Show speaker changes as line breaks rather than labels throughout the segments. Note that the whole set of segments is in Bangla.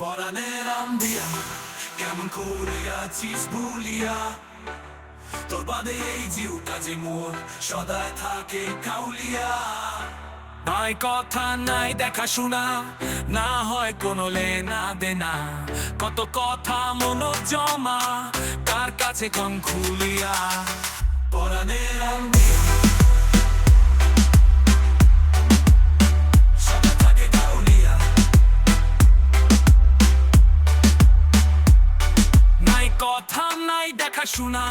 পরাণের আম্বিয়া কেমন করে আছিস ভুলিয়া, তোর বাদে এই জিউটা যে মোর সদায় থাকে কাউলিয়া। নাই কথা নাই দেখা শোনা, না হয় কোনো লেনা দেনা, কত কথা মন জমা কার কাছে কম খুলিয়া। পরাণের আম্বিয়া সদায় থাকে কাউলিয়া। নাই কথা নাই দেখা শোনা,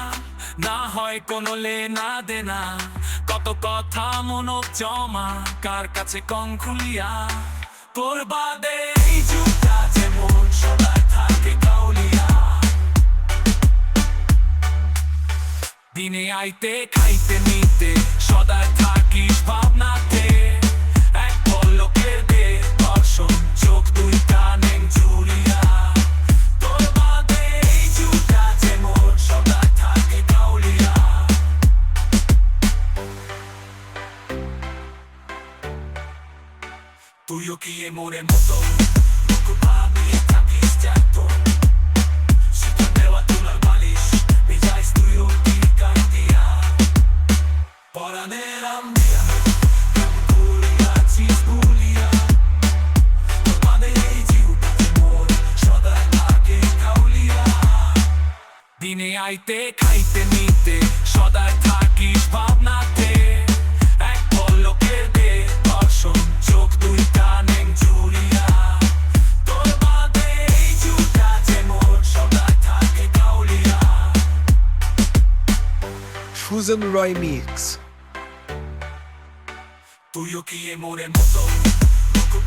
না হয় কোনো লেনা দেনা, কত কথা মন জমা কার কাছে কম খুলিয়া। তোর বাদে এই যুগটা যেমন সদায় থাকে কাউলিয়া। দিনে আইতে খাইতে নিতে সদায় থাকিস ভাবনাতে, এক পলকের দে দর্শন চোখ দুইটা নেং জুড়িয়া। তোর বাদে এই যুগটা যেমন সদায় থাকে কাউলিয়া। তুইও কি এ মোরের মতো বুকু ভাবিয়ে থাকিস জ্যান্ত, শীতল দেওয়া তুলার বালিশ ভিজাইস তুইও কি গান দিয়া। পরাণের আম্বিয়া কেমন করে আছিস ভুলিয়া, তোর বাদে এই জিউটা যে মোর সদায় থাকে কাউলিয়া। দিনে আইতে খাইতে নিতে সদায় থাকিস ভাবনাতে, এক পলকের দে দর্শন চোখ দুইটা নেং জুড়িয়া। তোর বাদে এই যুগটা যে মোর সদায় থাকে কাউলিয়া।
সুজন রয় মিক্স।
তুইও কি এ মোরের মতো বুকু